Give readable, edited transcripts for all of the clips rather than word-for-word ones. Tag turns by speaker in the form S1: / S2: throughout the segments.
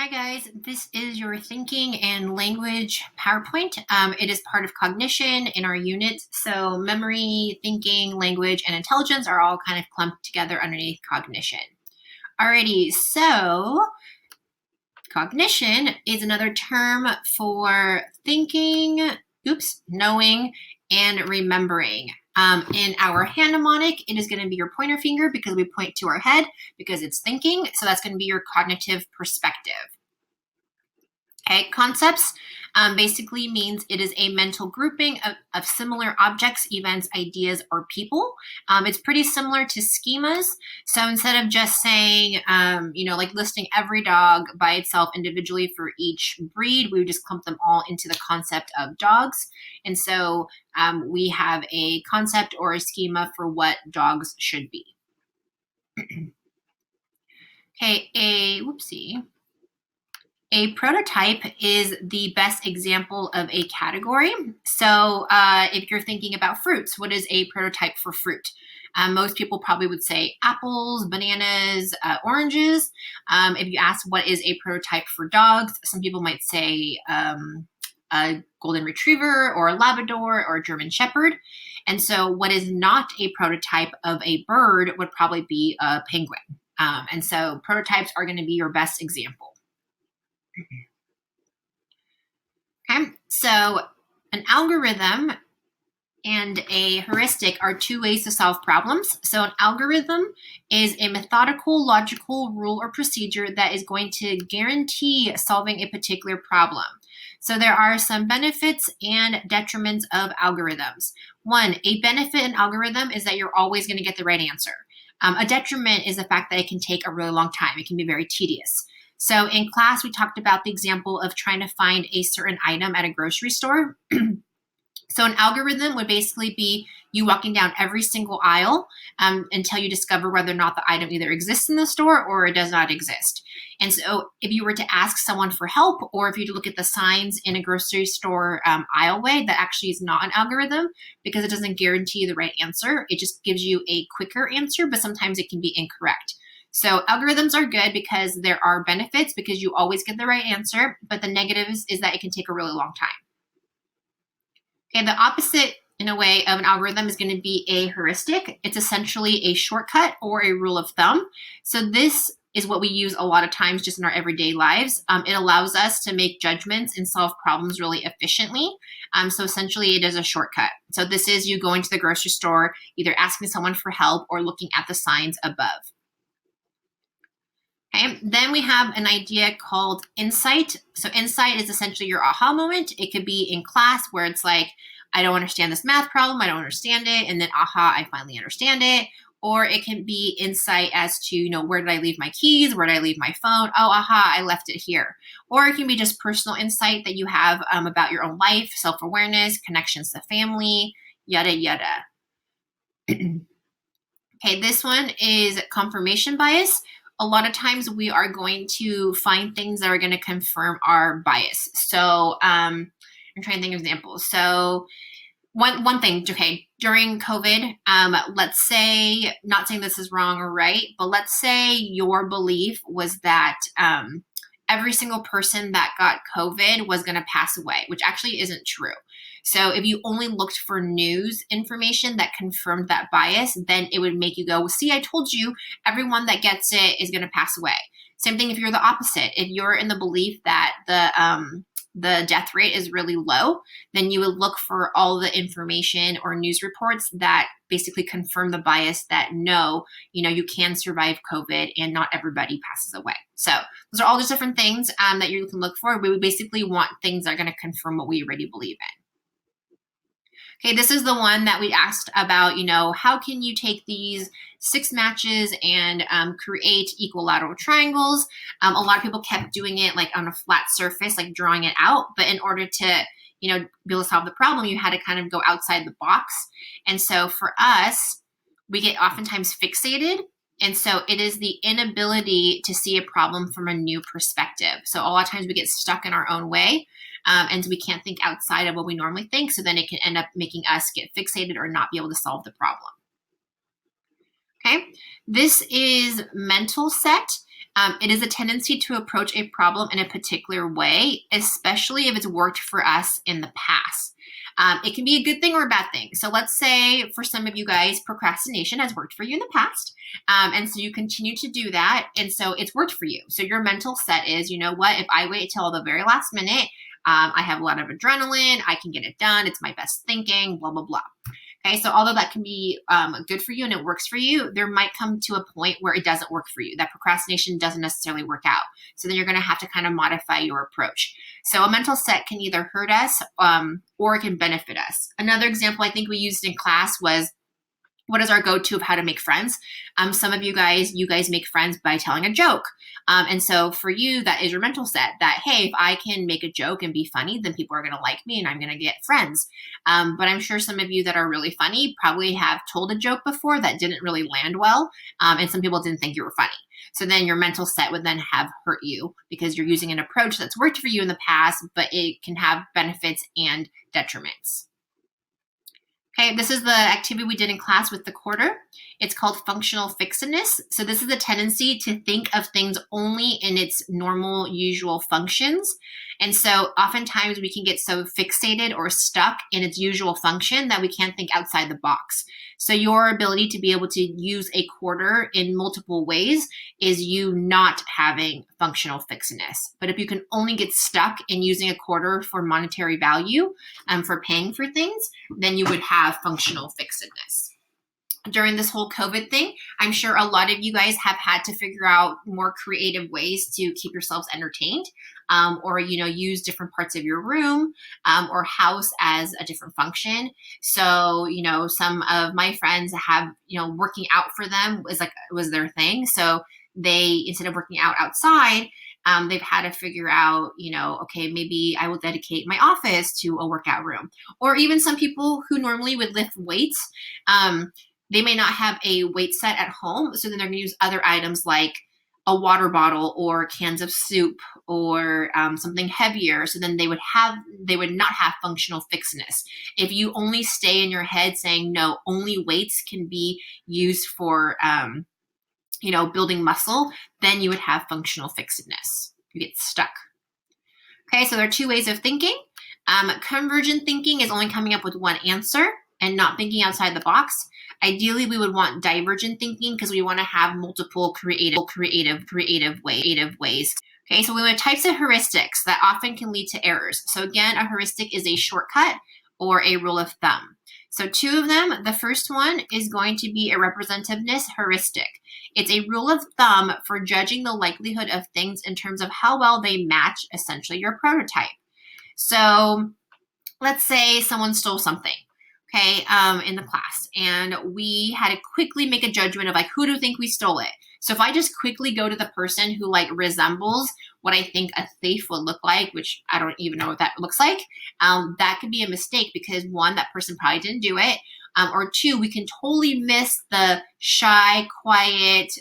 S1: Hi guys, this is your thinking and language PowerPoint. It is part of cognition in our units. So memory, thinking, language, and intelligence are all kind of clumped together underneath cognition. Alrighty, so cognition is another term for thinking, knowing, and remembering. In our hand mnemonic, it is going to be your pointer finger because we point to our head because it's thinking. So that's going to be your cognitive perspective. Okay, concepts basically means it is a mental grouping of similar objects, events, ideas, or people. It's pretty similar to schemas. So instead of just saying, like listing every dog by itself individually for each breed, we would just clump them all into the concept of dogs. And so we have a concept or a schema for what dogs should be. Okay, A prototype is the best example of a category. So if you're thinking about fruits, what is a prototype for fruit? Most people probably would say apples, bananas, oranges. If you ask what is a prototype for dogs, some people might say a golden retriever or a Labrador or a German Shepherd. And so what is not a prototype of a bird would probably be a penguin. And so prototypes are going to be your best example. Okay, so an algorithm and a heuristic are two ways to solve problems. So an algorithm is a methodical, logical rule or procedure that is going to guarantee solving a particular problem. So there are some benefits and detriments of algorithms. One, a benefit in algorithm is that you're always going to get the right answer. A detriment is the fact that it can take a really long time. It can be very tedious. So in class, we talked about the example of trying to find a certain item at a grocery store. So an algorithm would basically be you walking down every single aisle until you discover whether or not the item either exists in the store or it does not exist. And so if you were to ask someone for help, or if you look at the signs in a grocery store aisleway, that actually is not an algorithm because it doesn't guarantee the right answer. It just gives you a quicker answer, but sometimes it can be incorrect. So algorithms are good because there are benefits because you always get the right answer, but the negatives is that it can take a really long time. Okay, the opposite in a way of an algorithm is going to be a heuristic. It's essentially a shortcut or a rule of thumb. So this is what we use a lot of times just in our everyday lives. It allows us to make judgments and solve problems really efficiently. So essentially it is a shortcut. So this is you going to the grocery store, either asking someone for help or looking at the signs above. Okay, then we have an idea called insight. So insight is essentially your aha moment. It could be in class where it's like, I don't understand this math problem, I don't understand it, and then aha, I finally understand it. Or it can be insight as to, where did I leave my keys? Where did I leave my phone? Oh, aha, I left it here. Or it can be just personal insight that you have about your own life, self-awareness, connections to family, yada, yada. Okay, this one is confirmation bias. A lot of times we are going to find things that are going to confirm our bias. So I'm trying to think of examples. So one thing, okay, during COVID, let's say, not saying this is wrong or right, but let's say your belief was that every single person that got COVID was going to pass away, which actually isn't true. So if you only looked for news information that confirmed that bias, then it would make you go, well, see, I told you everyone that gets it is going to pass away. Same thing if you're the opposite. If you're in the belief that the death rate is really low, then you would look for all the information or news reports that basically confirm the bias that no, you can survive COVID and not everybody passes away. So those are all just different things that you can look for. We basically want things that are going to confirm what we already believe in. Okay, this is the one that we asked about, how can you take these 6 matches and create equilateral triangles? A lot of people kept doing it like on a flat surface, like drawing it out. But in order to, be able to solve the problem, you had to kind of go outside the box. And so for us, we get oftentimes fixated. And so it is the inability to see a problem from a new perspective. So a lot of times we get stuck in our own way. And we can't think outside of what we normally think. So then it can end up making us get fixated or not be able to solve the problem. Okay, this is mental set. It is a tendency to approach a problem in a particular way, especially if it's worked for us in the past. It can be a good thing or a bad thing. So let's say for some of you guys, procrastination has worked for you in the past. And so you continue to do that. And so it's worked for you. So your mental set is, you know what, if I wait till the very last minute, I have a lot of adrenaline, I can get it done, it's my best thinking, blah, blah, blah. Okay, so although that can be good for you and it works for you, there might come to a point where it doesn't work for you. That procrastination doesn't necessarily work out. So then you're going to have to kind of modify your approach. So a mental set can either hurt us or it can benefit us. Another example I think we used in class was, what is our go-to of how to make friends? Some of you guys make friends by telling a joke. And so for you, that is your mental set that, hey, if I can make a joke and be funny, then people are going to like me and I'm going to get friends. But I'm sure some of you that are really funny probably have told a joke before that didn't really land well. And some people didn't think you were funny. So then your mental set would then have hurt you because you're using an approach that's worked for you in the past, but it can have benefits and detriments. Okay, this is the activity we did in class with the quarter. It's called functional fixedness. So this is a tendency to think of things only in its normal, usual functions. And so oftentimes we can get so fixated or stuck in its usual function that we can't think outside the box. So your ability to be able to use a quarter in multiple ways is you not having functional fixedness. But if you can only get stuck in using a quarter for monetary value, for paying for things, then you would have functional fixedness. During this whole COVID thing, I'm sure a lot of you guys have had to figure out more creative ways to keep yourselves entertained, or use different parts of your room or house as a different function. So some of my friends have working out for them was their thing. So they, instead of working out outside, they've had to figure out, okay, maybe I will dedicate my office to a workout room. Or even some people who normally would lift weights, they may not have a weight set at home, so then they're going to use other items like a water bottle or cans of soup or something heavier. So then they would not have functional fixedness. If you only stay in your head saying, no, only weights can be used for building muscle, then you would have functional fixedness. You get stuck. Okay, so there are two ways of thinking. Convergent thinking is only coming up with one answer and not thinking outside the box. Ideally, we would want divergent thinking because we want to have multiple creative ways. Okay, so we want types of heuristics that often can lead to errors. So again, a heuristic is a shortcut or a rule of thumb. So two of them. The first one is going to be a representativeness heuristic. It's a rule of thumb for judging the likelihood of things in terms of how well they match essentially your prototype. So let's say someone stole something, okay, in the class, and we had to quickly make a judgment of who do you think we stole it? So if I just quickly go to the person who resembles what I think a thief would look like, which I don't even know what that looks like, that could be a mistake because one, that person probably didn't do it, or two, we can totally miss the shy, quiet,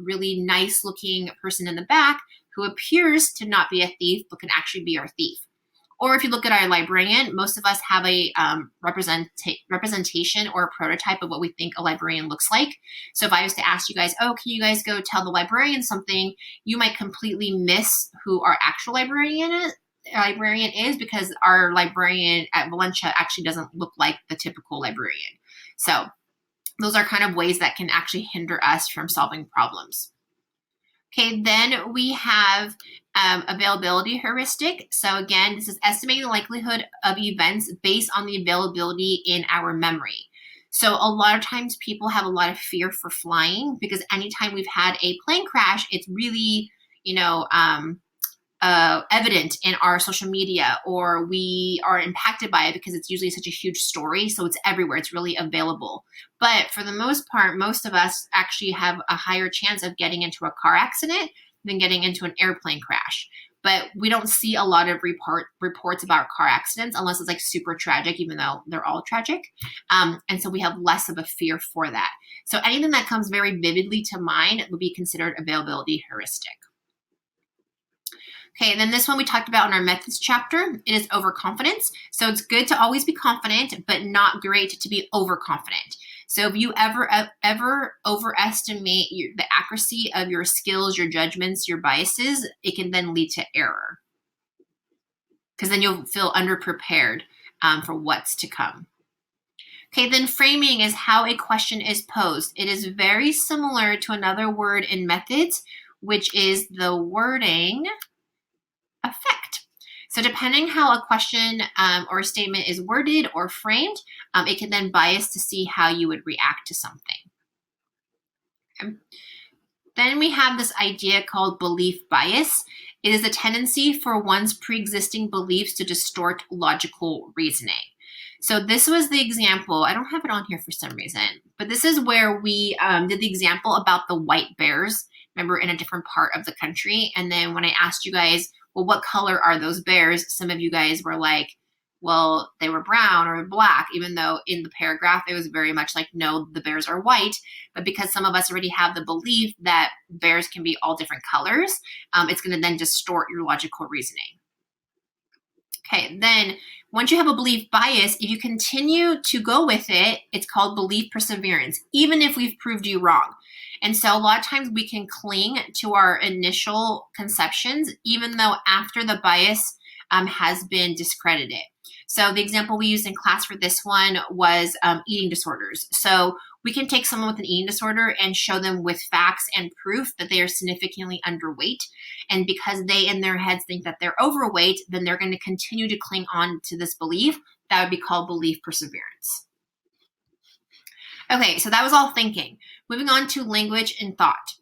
S1: really nice looking person in the back who appears to not be a thief but can actually be our thief. Or if you look at our librarian, most of us have a representation or a prototype of what we think a librarian looks like. So if I was to ask you guys, oh, can you guys go tell the librarian something, you might completely miss who our actual librarian is because our librarian at Valencia actually doesn't look like the typical librarian. So those are kind of ways that can actually hinder us from solving problems. Okay, then we have availability heuristic. So again, this is estimating the likelihood of events based on the availability in our memory. So a lot of times people have a lot of fear for flying because anytime we've had a plane crash, it's really, evident in our social media, or we are impacted by it because it's usually such a huge story. So it's everywhere. It's really available. But for the most part, most of us actually have a higher chance of getting into a car accident than getting into an airplane crash. But we don't see a lot of reports about car accidents unless it's super tragic, even though they're all tragic. And so we have less of a fear for that. So anything that comes very vividly to mind would be considered availability heuristic. Okay, and then this one we talked about in our methods chapter. It is overconfidence. So it's good to always be confident, but not great to be overconfident. So if you ever overestimate the accuracy of your skills, your judgments, your biases, it can then lead to error, because then you'll feel underprepared for what's to come. Okay, then framing is how a question is posed. It is very similar to another word in methods, which is the wording effect. So depending how a question or a statement is worded or framed, it can then bias to see how you would react to something. Okay. Then we have this idea called belief bias. It is a tendency for one's pre-existing beliefs to distort logical reasoning. So this was the example. I don't have it on here for some reason, but this is where we did the example about the white bears, remember, in a different part of the country. And then when I asked you guys, well, what color are those bears? Some of you guys were like, well, they were brown or black, even though in the paragraph it was very much like, no, the bears are white. But because some of us already have the belief that bears can be all different colors, it's going to then distort your logical reasoning. Okay, then once you have a belief bias, if you continue to go with it, it's called belief perseverance, even if we've proved you wrong. And so a lot of times we can cling to our initial conceptions, even though after the bias has been discredited. So the example we used in class for this one was eating disorders. So we can take someone with an eating disorder and show them with facts and proof that they are significantly underweight. And because they in their heads think that they're overweight, then they're going to continue to cling on to this belief. That would be called belief perseverance. Okay, so that was all thinking. Moving on to language and thought.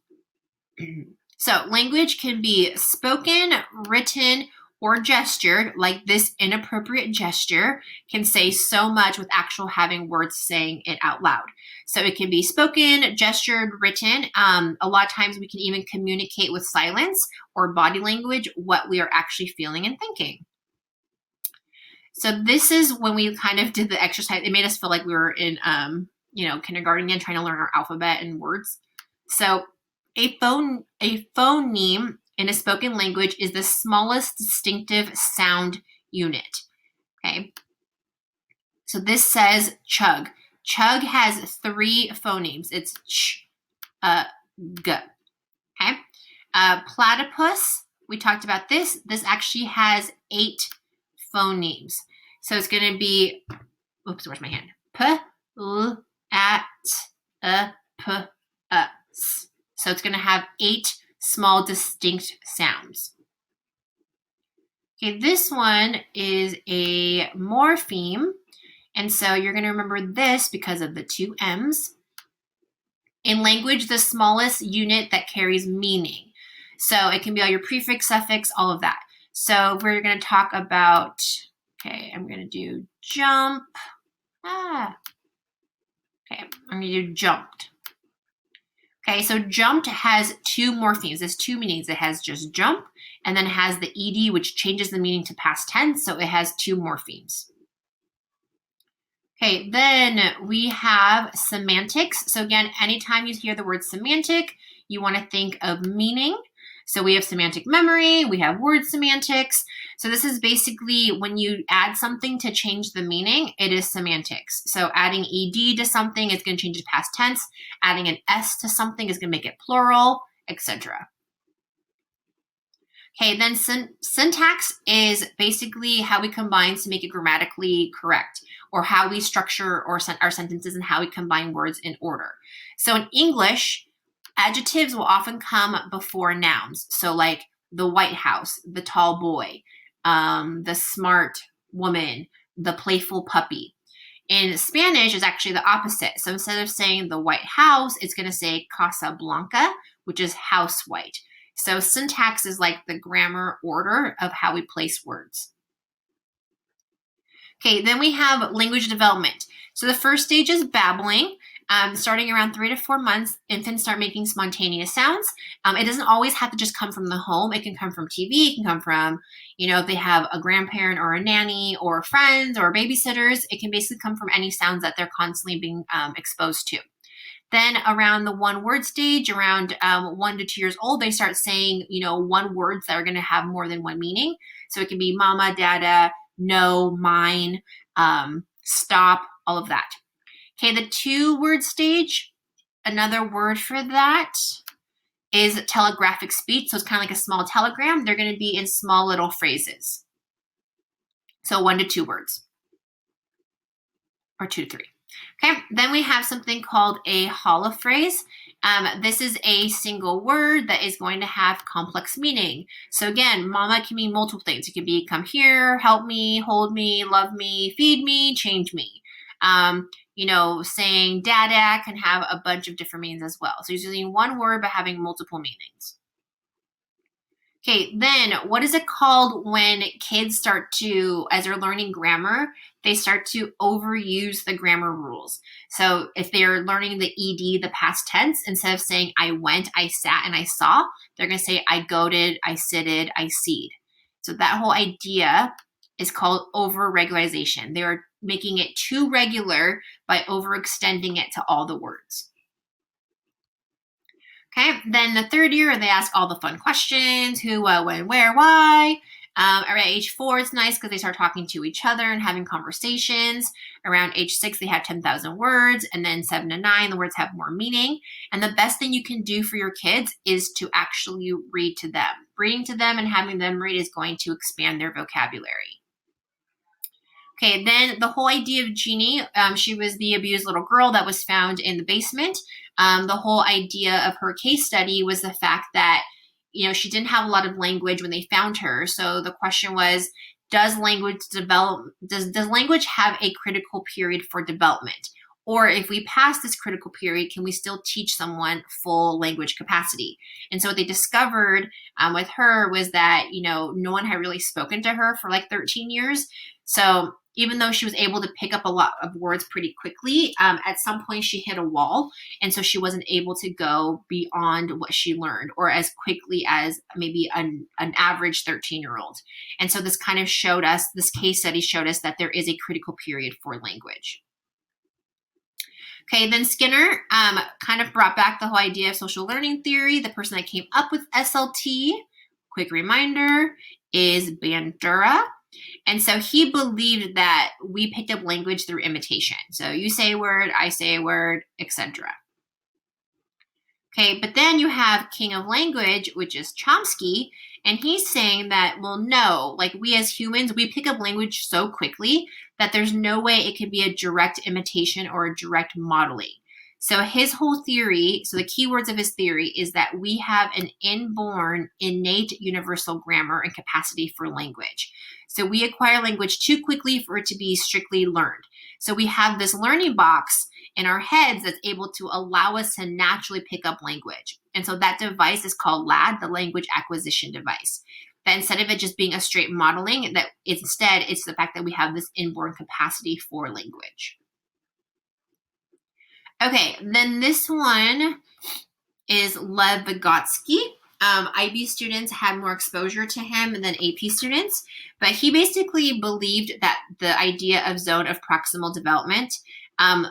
S1: So language can be spoken, written, or gestured, like this inappropriate gesture can say so much with actual having words saying it out loud. So it can be spoken, gestured, written. A lot of times we can even communicate with silence or body language what we are actually feeling and thinking. So this is when we kind of did the exercise. It made us feel like we were in kindergarten again, trying to learn our alphabet and words. So a phoneme in a spoken language is the smallest distinctive sound unit. Okay. So this says chug. Chug has 3 phonemes. It's ch, g. Okay. Platypus, we talked about this. This actually has 8 phonemes. So it's going to be, oops, where's my hand? P, l, at, p, s. So it's going to have 8 small distinct sounds. Okay, this one is a morpheme. And so you're going to remember this because of the 2 M's. In language, the smallest unit that carries meaning. So it can be all your prefix, suffix, all of that. So we're going to talk about, okay, I'm going to do jump. Okay, I'm going to do jumped. Okay, so jumped has 2 morphemes. There's 2 meanings. It has just jump, and then it has the ed, which changes the meaning to past tense, so it has 2 morphemes. Okay, then we have semantics. So again, anytime you hear the word semantic, you want to think of meaning. So we have semantic memory, we have word semantics. So this is basically when you add something to change the meaning, it is semantics. So adding ed to something is going to change it to past tense. Adding an s to something is going to make it plural, etc. Okay, then syntax is basically how we combine to make it grammatically correct, or how we structure our sentences and how we combine words in order. So in English, adjectives will often come before nouns. So like the White House, the tall boy, the smart woman, the playful puppy. In Spanish, it's actually the opposite. So instead of saying the White House, it's going to say Casa Blanca, which is house white. So syntax is like the grammar order of how we place words. Okay, then we have language development. So the first stage is babbling. Starting around 3 to 4 months, infants start making spontaneous sounds. It doesn't always have to just come from the home. It can come from TV. It can come from, if they have a grandparent or a nanny or friends or babysitters. It can basically come from any sounds that they're constantly being exposed to. Then around the 1-word stage, around 1 to 2 years old, they start saying, 1 words that are going to have more than one meaning. So it can be mama, dada, no, mine, stop, all of that. Okay, the 2-word stage, another word for that is telegraphic speech. So it's kind of like a small telegram. They're going to be in small little phrases. So 1 to 2 words, or 2 to 3. Okay, then we have something called a holophrase. This is a single word that is going to have complex meaning. So again, mama can mean multiple things. It can be come here, help me, hold me, love me, feed me, change me. Saying dada can have a bunch of different meanings as well. So using one word but having multiple meanings. Okay, then what is it called when kids start to, as they're learning grammar, they start to overuse the grammar rules? So if they're learning the ED, the past tense, instead of saying I went, I sat, and I saw, they're going to say I goated, I sitted, I seed. So that whole idea is called over-regularization. They are making it too regular by overextending it to all the words. Okay, then the 3rd year, they ask all the fun questions, who, when, where, why. Around age 4, it's nice because they start talking to each other and having conversations. Around age 6, they have 10,000 words. And then 7 to 9, the words have more meaning. And the best thing you can do for your kids is to actually read to them. Reading to them and having them read is going to expand their vocabulary. Okay, then the whole idea of Jeannie, she was the abused little girl that was found in the basement. The whole idea of her case study was the fact that, she didn't have a lot of language when they found her. So the question was, does language have a critical period for development? Or if we pass this critical period, can we still teach someone full language capacity? And so what they discovered with her was that, no one had really spoken to her for like 13 years. So even though she was able to pick up a lot of words pretty quickly, at some point she hit a wall. And so she wasn't able to go beyond what she learned or as quickly as maybe an average 13-year-old. And so this kind of showed us, this case study showed us that there is a critical period for language. Okay, then Skinner kind of brought back the whole idea of social learning theory. The person that came up with SLT, quick reminder, is Bandura. And so he believed that we picked up language through imitation. So you say a word, I say a word, etc. Okay, but then you have King of Language, which is Chomsky, and he's saying that, well, no, like we as humans, we pick up language so quickly that there's no way it could be a direct imitation or a direct modeling. So his whole theory, so the keywords of his theory is that we have an inborn, innate universal grammar and capacity for language. So we acquire language too quickly for it to be strictly learned. So we have this learning box in our heads that's able to allow us to naturally pick up language. And so that device is called LAD, the language acquisition device. That instead of it just being a straight modeling, that instead it's the fact that we have this inborn capacity for language. Okay, then this one is Lev Vygotsky. IB students had more exposure to him than AP students, but he basically believed that the idea of zone of proximal development,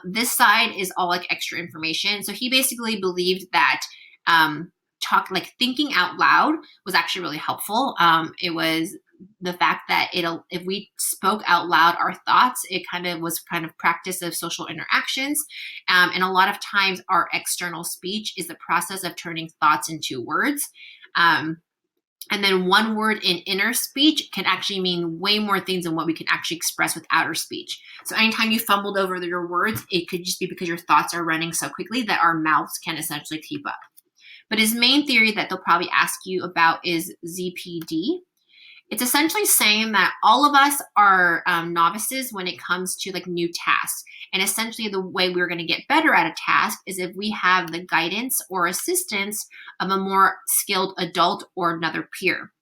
S1: this side is all like extra information. So he basically believed that thinking out loud was actually really helpful. It was the fact that if we spoke out loud our thoughts, it was practice of social interactions. And a lot of times our external speech is the process of turning thoughts into words. And then one word in inner speech can actually mean way more things than what we can actually express with outer speech. So anytime you fumbled over your words, it could just be because your thoughts are running so quickly that our mouths can essentially keep up. But his main theory that they'll probably ask you about is ZPD. It's essentially saying that all of us are novices when it comes to new tasks. And essentially the way we're going to get better at a task is if we have the guidance or assistance of a more skilled adult or another peer.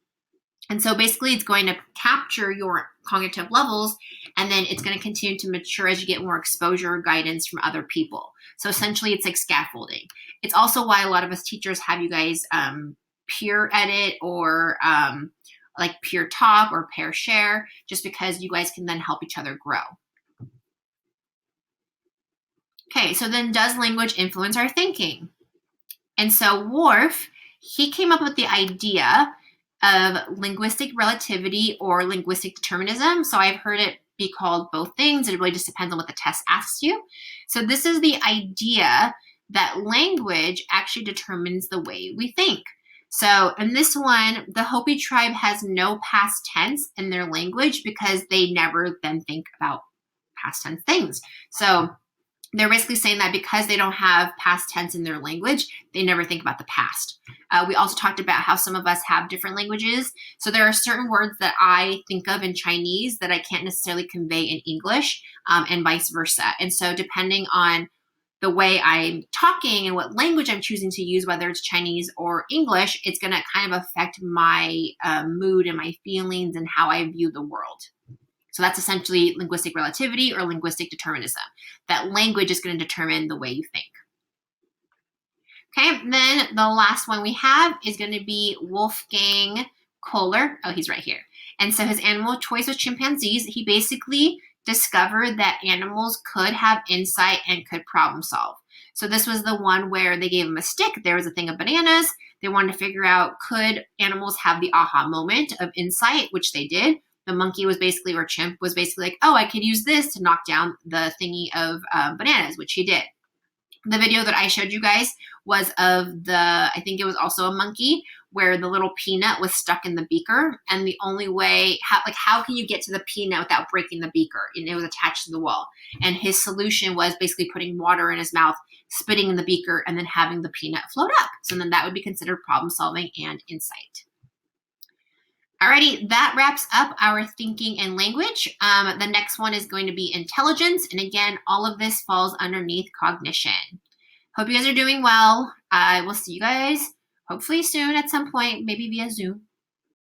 S1: And so basically it's going to capture your cognitive levels, and then it's going to continue to mature as you get more exposure or guidance from other people. So essentially it's like scaffolding. It's also why a lot of us teachers have you guys peer edit or peer talk or pair share, just because you guys can then help each other grow. Okay, so then does language influence our thinking? And so Worf, he came up with the idea of linguistic relativity or linguistic determinism. So I've heard it be called both things. It really just depends on what the test asks you. So this is the idea that language actually determines the way we think. So in this one, the Hopi tribe has no past tense in their language because they never then think about past tense things. So they're basically saying that because they don't have past tense in their language, they never think about the past. We also talked about how some of us have different languages. So there are certain words that I think of in Chinese that I can't necessarily convey in English, and vice versa. And so depending on the way I'm talking and what language I'm choosing to use, whether it's Chinese or English, it's going to kind of affect my mood and my feelings and how I view the world. So that's essentially linguistic relativity or linguistic determinism, that language is going to determine the way you think. Okay, then the last one we have is going to be Wolfgang Kohler. Oh, he's right here. And so his animal choice with chimpanzees, he basically discovered that animals could have insight and could problem solve. So this was the one where they gave him a stick. There was a thing of bananas. They wanted to figure out, could animals have the aha moment of insight, which they did. The monkey was basically, or chimp was basically like, oh, I could use this to knock down the thingy of bananas, which he did. The video that I showed you guys was of I think it was also a monkey, where the little peanut was stuck in the beaker. And the only way, how can you get to the peanut without breaking the beaker? And it was attached to the wall. And his solution was basically putting water in his mouth, spitting in the beaker, and then having the peanut float up. So then that would be considered problem solving and insight. Alrighty, that wraps up our thinking and language. The next one is going to be intelligence. And again, all of this falls underneath cognition. Hope you guys are doing well. I will see you guys hopefully soon at some point, maybe via Zoom.